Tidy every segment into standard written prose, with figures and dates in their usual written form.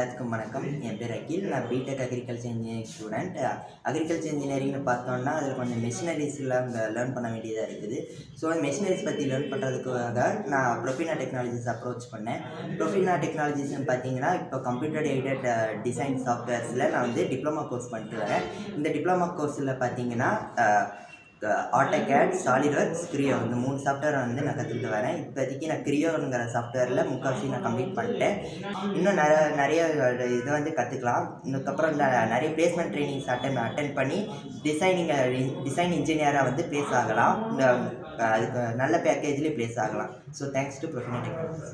எல்லாத்துக்கும் வணக்கம். என் பேர் அகில். நான் BTech agriculture engineering student. Agriculture இன்ஜினியரிங்னு பார்த்தோன்னா அதில் கொஞ்சம் மெஷினரிஸ்லாம் லேர்ன் பண்ண வேண்டியதாக இருக்குது. ஸோ மெஷினரிஸ் பற்றி லேர்ன் பண்ணுறதுக்காக நான் ப்ரொஃபெனா டெக்னாலஜிஸ் அப்ரோச் பண்ணேன். ப்ரொஃபெனா டெக்னாலஜிஸ்ன்னு பார்த்தீங்கன்னா இப்போ கம்ப்யூட்டர் எய்டட் டிசைன் சாஃப்ட்வேர்ஸில் நான் வந்து டிப்ளமா கோர்ஸ் பண்ணிட்டு வரேன். இந்த டிப்ளமா கோர்ஸில் பார்த்தீங்கன்னா AUTOCAD, SOLIDWORKS, CREO இந்த 3 சாஃப்ட்வேரை வந்து நான் கற்றுக்கிட்டு வரேன். இப்போதைக்கு நான் CREOங்கிற சாஃப்ட்வேரில் முக்கால்வாசி நான் கம்ப்ளீட் பண்ணிட்டேன். இன்னும் நிறைய இதை வந்து கற்றுக்கலாம். இதுக்கப்புறம் நிறைய பிளேஸ்மெண்ட் ட்ரைனிங்ஸ் அட்டன் பண்ணி டிசைன் இன்ஜினியராக வந்து ப்ளேஸ் ஆகலாம். அதுக்கு நல்ல பேக்கேஜ்லேயே ப்ளேஸ் ஆகலாம். So thanks to Profena technologies.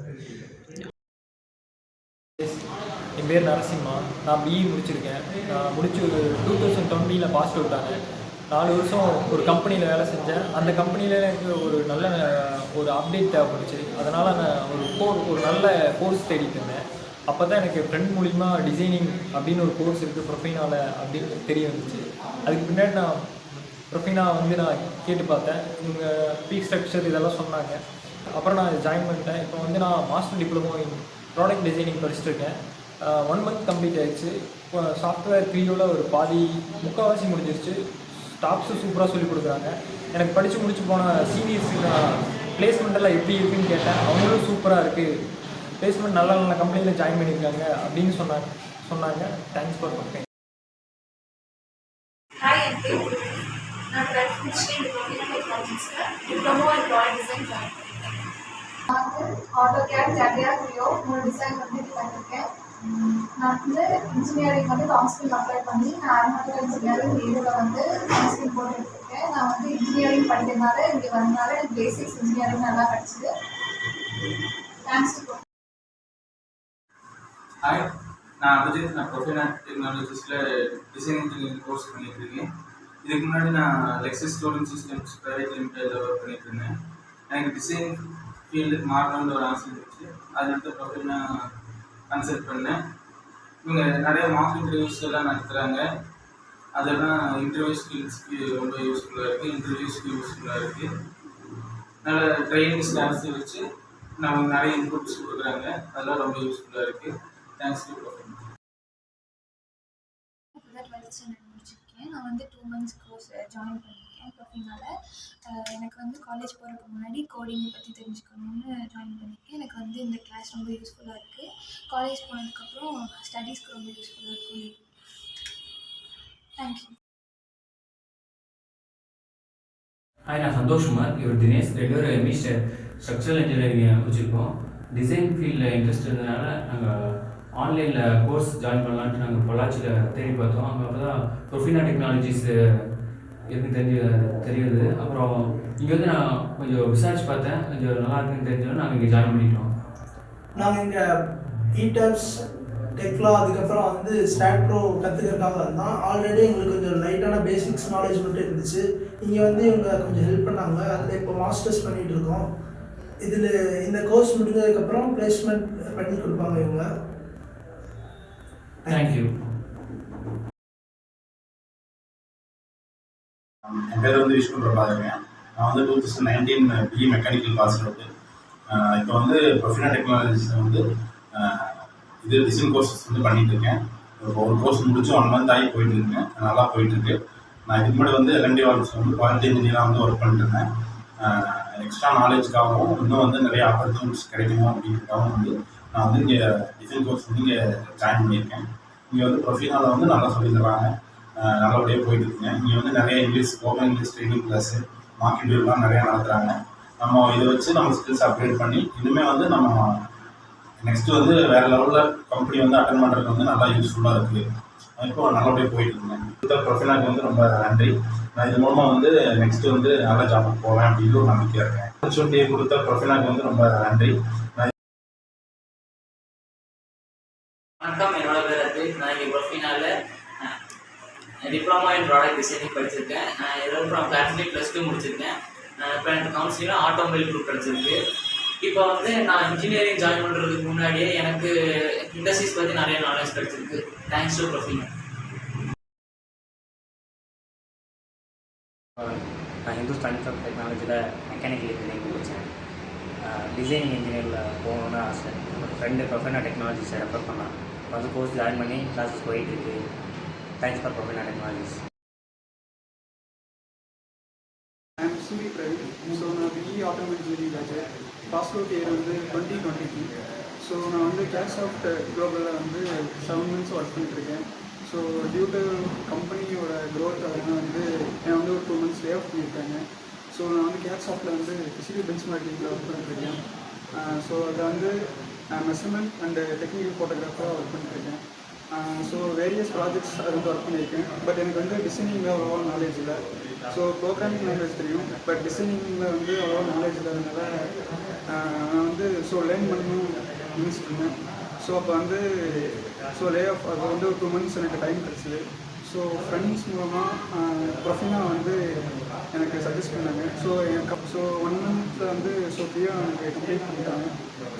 என் பேர் நரசிம்மா. நான் பிஇ முடிச்சிருக்கேன். நான் முடிச்சு 2020 பாஸ் அவுட் ஆனேன். 4 வருஷம் ஒரு கம்பெனியில் வேலை செஞ்சேன். அந்த கம்பெனியில் எனக்கு ஒரு நல்ல ஒரு அப்டேட் தேவைப்படுச்சு. அதனால் நான் ஒரு நல்ல கோர்ஸ் தேடிட்டு இருந்தேன். அப்போ தான் எனக்கு ஃப்ரெண்ட் மூலிமா டிசைனிங் அப்படின்னு ஒரு கோர்ஸ் இருக்குது ப்ரொஃபெனாவில் அப்படின்னு தெரிய வந்துச்சு. அதுக்கு பின்னாடி நான் ப்ரொஃபெனா வந்து நான் கேட்டு பார்த்தேன். இவங்க ஃபீ ஸ்ட்ரக்சர் இதெல்லாம் சொன்னாங்க. அப்புறம் நான் ஜாயின் பண்ணிட்டேன். இப்போ வந்து நான் master diploma in product designing படிச்சுட்ருக்கேன். 1 மந்த் கம்ப்ளீட் ஆகிடுச்சு. இப்போ சாஃப்ட்வேர் க்ரியோவில் ஒரு முக்கால்வாசி முடிஞ்சிருச்சு. ஸ்டாஃப்ஸும் சூப்பராக சொல்லிக் கொடுக்குறாங்க. எனக்கு படித்து முடிச்சு போன சீனியர்ஸுக்கு நான் பிளேஸ்மெண்ட்டெல்லாம் எப்படி இருக்குன்னு கேட்டேன். அவங்களும் சூப்பராக இருக்குது, பிளேஸ்மெண்ட் நல்ல நல்ல கம்பெனியில் ஜாயின் பண்ணியிருக்காங்க அப்படின்னு சொன்னாங்க. Thanks for company. ஹாய், என் பேர் நான் diploma in product design join பண்ணியிருக்கேன். நான் வந்து AutoCAD, CREO 3 டிசைன் வந்து பண்ணியிருக்கேன். நான் வந்து இன்ஜினியரிங் வந்து கவுன்சிலிங் அப்ளை பண்ணி நான் ஆரோனாட்டிக்கல் இன்ஜினியரிங் ஏரியாவில் வந்து கவுன்சிலிங் போட்டுருக்கேன். நான் வந்து இன்ஜினியரிங் படிக்கிறதுனால இங்கே வந்தனால எனக்கு பேசிக்ஸ் இன்ஜினியரிங் நல்லா கிடச்சிது. Thanks to. ஹாய், நான் அபிஜித். நான் ப்ரொஃபெனா டெக்னாலஜிஸில் டிசைன் இன்ஜினியரிங் கோர்ஸ் பண்ணிட்டு இருக்கேன். இதுக்கு முன்னாடி நான் லெக்ஸஸ் ஸ்டோரேஜ் சிஸ்டம்ஸ் பிரைவேட் லிமிடெடில் ஒர்க் பண்ணிட்டு இருந்தேன். எனக்கு டிசைன் ஃபீல்டுக்கு மாறணுன்ற ஒரு ஆசை இருந்துச்சு. அதனால ப்ரொஃபெனா கன்சல்ட் பண்ணேன். இவங்க நிறைய மார்க் இன்டர்வியூஸ் எல்லாம் நடத்துகிறாங்க. அதெல்லாம் இன்டர்வியூ ஸ்கில்ஸ்க்கு ரொம்ப யூஸ்ஃபுல்லாக இருக்குது. இன்டர்வியூஸ்க்கு யூஸ்ஃபுல்லாக இருக்குது. நல்ல ட்ரைனிங் ஸ்டாஃப்ஸ் வச்சு நமக்கு நிறைய இன்புட்ஸ் கொடுக்குறாங்க. அதெல்லாம் ரொம்ப யூஸ்ஃபுல்லாக இருக்குது. Thanks to Profena. முடிச்சிருக்கேன். நான் வந்து 2 மந்த்ஸ் கோர்ஸ் ஜாயின் பண்ணியிருக்கேன் ப்ரொஃபெனாவில். எனக்கு வந்து காலேஜ் போகிறதுக்கு முன்னாடி கோடிங் பற்றி தெரிஞ்சுக்கணும்னு ஜாயின் பண்ணியிருக்கேன். எனக்கு வந்து இந்த கிளாஸ் ரொம்ப யூஸ்ஃபுல்லாக இருக்குது. காலேஜ் போனதுக்கப்புறம் ஸ்டடீஸ்க்கு ரொம்ப யூஸ்ஃபுல்லாக இருக்கும். தேங்க்யூ. ஹாய், நான் சந்தோஷ்குமார். இவர் தினேஷ். 2 பேரும் எம்இ ஸ்ட்ரக்சரல் இன்ஜினியரிங் முடிச்சிருக்கோம். டிசைன் ஃபீல்டில் இன்ட்ரெஸ்ட் இருந்ததுனால நாங்கள் ஆன்லைனில் கோர்ஸ் ஜாயின் பண்ணலான்ட்டு நாங்கள் பொள்ளாச்சியில் தேடி பார்த்தோம். அங்கே அப்போ தான் ப்ரொஃபெனா டெக்னாலஜிஸ் எனக்கு தெரியுது. அப்புறம் இங்கே வந்து நான் கொஞ்சம் விசாரிச்சு பார்த்தேன். கொஞ்சம் நல்லா இருக்குன்னு தெரிஞ்சோன்னா நாங்கள் இங்கே ஜாயின் பண்ணிட்டோம். நாங்கள் இங்கே ஈடப்ஸ் டெக்லா அதுக்கப்புறம் வந்து ஸ்டாட் ப்ரோ கற்றுக்கிறதுக்காக வந்தோம். ஆல்ரெடி எங்களுக்கு கொஞ்சம் லைட்டான பேசிக்ஸ் நாலேஜ் மட்டும் இருந்துச்சு. இங்கே வந்து இவங்க கொஞ்சம் ஹெல்ப் பண்ணாங்க. அதில் இப்போ மாஸ்டர்ஸ் பண்ணிகிட்டு இருக்கோம். இதில் இந்த கோர்ஸ் முடிஞ்சதுக்கப்புறம் பிளேஸ்மெண்ட் பண்ணி கொடுப்பாங்க இவங்க. தேங்க்யூ. என் பேர் வந்து விஷ்ணு பிரபாகருங்க. நான் வந்து 2019 பிஇ மெக்கானிக்கல் பாஸ் அவுட்டு. இப்போ வந்து ப்ரொஃபெனா டெக்னாலஜிஸில் வந்து இது டிசைன் கோர்ஸஸ் வந்து பண்ணிகிட்ருக்கேன். இப்போ ஒரு கோர்ஸ் முடிச்சு 1 மந்த் ஆகி போயிட்டுருக்கேன். நல்லா போயிட்டுருக்கு. நான் இதுக்கு முன்னாடி வந்து LND வால்ஸில் வந்து குவாலிட்டி இன்ஜினியராக வந்து ஒர்க் பண்ணிட்டுருந்தேன். எக்ஸ்ட்ரா நாலேஜுக்காகவும் இன்னும் வந்து நிறைய ஆப்பர்ச்சுனிட்டிஸ் கிடைக்கணும் அப்படிங்கிறதுக்காகவும் வந்து நான் வந்து இங்கே டிசைன் கோர்ஸ் வந்து இங்கே ஜாயின் பண்ணியிருக்கேன். இங்கே வந்து ப்ரொஃபெனாவில் வந்து நல்லா சொல்லி தராங்க. நல்லபடியாக போயிட்டுருக்குங்க. இங்கே வந்து நிறைய spoken English training class mock இன்டர்வியூலாம் நிறையா நடத்துகிறாங்க. நம்ம இதை வச்சு நம்ம ஸ்கில்ஸ் அப்கிரேட் பண்ணி இனிமேல் வந்து நம்ம நெக்ஸ்ட்டு வந்து வேறு லெவலில் கம்பெனி வந்து அட்டன் பண்ணுறதுக்கு வந்து நல்லா யூஸ்ஃபுல்லாக இருக்குது. இப்போ நல்லபடியாக போயிட்டுருக்குங்க. இந்த ப்ரொஃபெனாக்கு வந்து ரொம்ப நன்றி. நான் இது மூலமாக வந்து நெக்ஸ்ட்டு வந்து நல்ல ஜாபுக்கு போவேன் அப்படின்னு ஒரு நம்பிக்கையாக இருக்கேன். ஆப்பர்ச்சுனிட்டியை கொடுத்த ப்ரொஃபெனாக்கு வந்து ரொம்ப நன்றி. வணக்கம், என்னோட பேர் அஜித். நான் இங்கே ப்ரொஃபெனாவில் டிப்ளமோ இன் ப்ராடக்ட் டிசைனிங் படிச்சிருக்கேன். இதுக்கப்புறம் கிளாஸ்லேயே +2 முடிச்சிருக்கேன். இப்போ எனக்கு கவுன்சிலிங்கில் ஆட்டோமொபைல் குரூப் கிடச்சிருக்கு. இப்போ வந்து நான் இன்ஜினியரிங் ஜாயின் பண்ணுறதுக்கு முன்னாடியே எனக்கு இண்டஸ்ட்ரீஸ் பற்றி நிறைய நாலேஜ் கிடச்சிருக்கு. Thanks to Profena. நான் இந்துஸ்தான் டெக்னாலஜியில் மெக்கானிக்கல் இன்ஜினியரிங் முடித்தேன். டிசைனிங் இன்ஜினியரில் போகணுன்னு ஆசை. ஃப்ரெண்டு ப்ரொஃபெனா டெக்னாலஜிஸை ரெஃபர் பண்ணான். வந்து கோர்ஸ் ஜாயின் பண்ணி கிளாஸஸ் போயிட்டுருக்கு. Thanks for Profena technologies. So நான் BE automatic engineering graduate. Pass out year வந்து 2023. ஸோ நான் வந்து கேஷாஃப்ட் குளோபலில் வந்து 7 months ஒர்க் பண்ணிட்டுருக்கேன். ஸோ டியூ டு கம்பெனியோட க்ரோத் அதெல்லாம் வந்து என்னை வந்து ஒரு 2 months லே ஆஃப் பண்ணியிருக்காங்க. ஸோ நான் வந்து கேஷாஃப்டில் வந்து ஃபிசிக்கல் பெஞ்ச் மார்க்கிங்கில் ஒர்க் பண்ணிட்டுருக்கேன். ஸோ அதில் வந்து மெஷர்மெண்ட் அண்டு டெக்னிக்கல் ஃபோட்டோகிராஃபராக ஒர்க் பண்ணிட்டுருக்கேன். ஸோ வேரியஸ் ப்ராஜெக்ட்ஸ் அது வந்து ஒர்க் பண்ணியிருக்கேன். பட் எனக்கு வந்து டிசைனிங்கில் அவ்வளோவா நாலேஜ் இல்லை. ஸோ ப்ரோக்ராமிங் லாங்குவேஜ் தெரியும், பட் டிசைனிங்கில் வந்து அவ்வளோவா நாலேஜ் இல்லாதனால நான் வந்து லேர்ன் பண்ணணும் நினச்சிட்ருந்தேன். ஸோ அப்போ வந்து லே ஆஃப் அது வந்து ஒரு 2 months எனக்கு டைம் கிடச்சிது. ஸோ ஃப்ரெண்ட்ஸ் மூலமாக ப்ரொஃபெனா வந்து எனக்கு சஜஸ்ட் பண்ணாங்க. ஸோ எனக்கு 1 month வந்து ஃப்ரீயாக எனக்கு கம்ப்ளீட் பண்ணிட்டாங்க.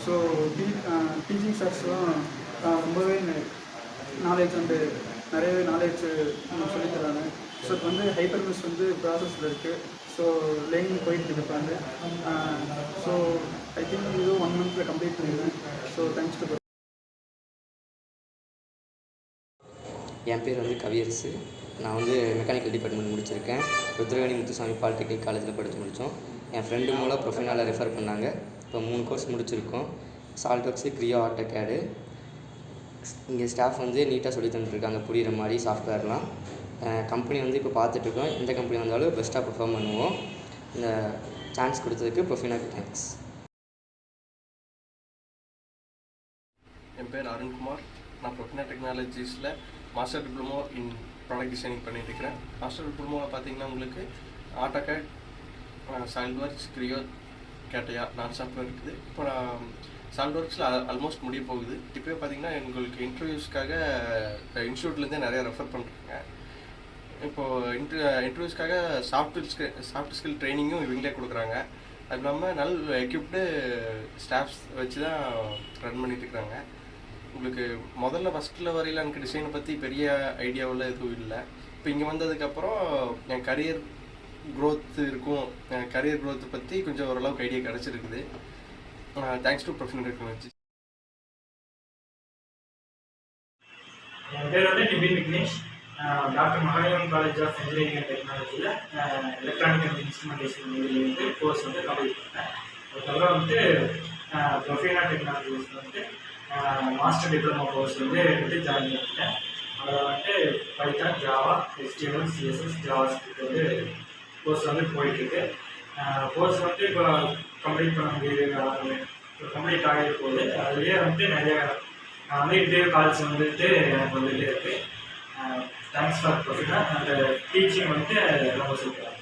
ஸோ டீச்சிங் சார்ஸ்லாம் ரொம்பவே நாலேஜ் அண்டு நிறையவே நாலேஜ் சொல்லித்தராங்க. ஸோ இப்போ வந்து ஹைப்பர்மிஸ் வந்து ப்ராசஸில் இருக்குது. ஸோ லேர்னிங் போயிட்டு இருப்பாங்க. ஸோ ஐ திங்க் இது 1 month கம்ப்ளீட் பண்ணிடுவேன். So thanks to. என் பேர் வந்து கவியரசு. நான் வந்து மெக்கானிக்கல் டிபார்ட்மெண்ட் முடிச்சிருக்கேன். ருத்ரவேணி முத்துசாமி பாலிடெக்னிக் காலேஜில் படித்து முடித்தோம். என் ஃப்ரெண்டு மூலம் ப்ரொஃபெனாவில் ரெஃபர் பண்ணாங்க. இப்போ 3 கோர்ஸ் முடிச்சிருக்கோம். சால்ட்வொர்க்ஸு, CREO, AUTOCAD. இங்கே ஸ்டாஃப் வந்து நீட்டாக சொல்லி தந்துட்டுருக்காங்க, புரிகிற மாதிரி சாஃப்ட்வேர்லாம். கம்பெனி வந்து இப்போ பார்த்துட்ருக்கோம். எந்த கம்பெனி வந்தாலும் பெஸ்ட்டாக பெர்ஃபார்ம் பண்ணுவோம். இந்த சான்ஸ் கொடுத்ததுக்கு ப்ரொஃபெனாக்கு தேங்க்ஸ். என் பேர் அருண்குமார். நான் ப்ரொஃபெனா டெக்னாலஜிஸில் master diploma in product designing பண்ணிட்டுருக்கிறேன். மாஸ்டர் டிப்ளமோவில் பார்த்தீங்கன்னா உங்களுக்கு AutoCAD, SOLIDWORKS, CREO, கேட்டையா 4 சாஃப்ட்வேர் இருக்குது. இப்போ நான் SOLIDWORKஸில் ஆல்மோஸ்ட் முடிய போகுது. இப்போயே பார்த்தீங்கன்னா எங்களுக்கு இன்டர்வியூஸ்க்காக இன்ஸ்டியூட்லேருந்தே நிறையா ரெஃபர் பண்ணுறாங்க. இப்போது இன்டர்வியூஸ்க்காக சாஃப்ட் ஸ்கில் ட்ரைனிங்கும் இவங்களே கொடுக்குறாங்க. அது இல்லாமல் நல்ல எக்யூப்டு ஸ்டாஃப்ஸ் வச்சு தான் ரன் பண்ணிட்டுருக்குறாங்க. உங்களுக்கு முதல்ல ஃபஸ்ட்டில் வரையில் எனக்கு டிசைனை பற்றி பெரிய ஐடியாவில் எதுவும் இல்லை. இப்போ இங்கே வந்ததுக்கப்புறம் என் கரியர் க்ரோத் இருக்கும். கரியர் க்ரோத்தை பற்றி கொஞ்சம் ஓரளவுக்கு ஐடியா கிடச்சிருக்குது. Thanks to Profena technology. என் பேர் வந்து Nibin Vignesh. Doctor Mahalingam college of engineering and டெக்னாலஜியில் எலக்ட்ரானிக் அண்ட் இன்ஸ்ட்ருமெண்டேஷன் வந்து கோர்ஸ் வந்து கம்ப்ளீட் பண்ணேன். அதுக்கப்புறம் வந்து ப்ரொஃபெனா டெக்னாலஜிஸில் வந்து மாஸ்டர் டிப்ளமோ கோர்ஸ் வந்து ஜாயின் பண்ணிட்டேன். அதில் வந்து Python, Java, HTML, CSS, JavaScript வந்து கோர்ஸ் வந்து போயிட்டுருக்கு. கோர்ஸ் வந்து இப்போ கம்ப்ளீட் பண்ண முடியுது, கம்ப்ளீட் ஆகிய போகுது. அதுலேயே வந்து நிறையா இன்டர்வியூ கால்ஸ் வந்துட்டு எனக்கு வந்துகிட்டே இருக்குது. Thanks for Profena. அந்த டீச்சிங் வந்து ரொம்ப சூப்பராக.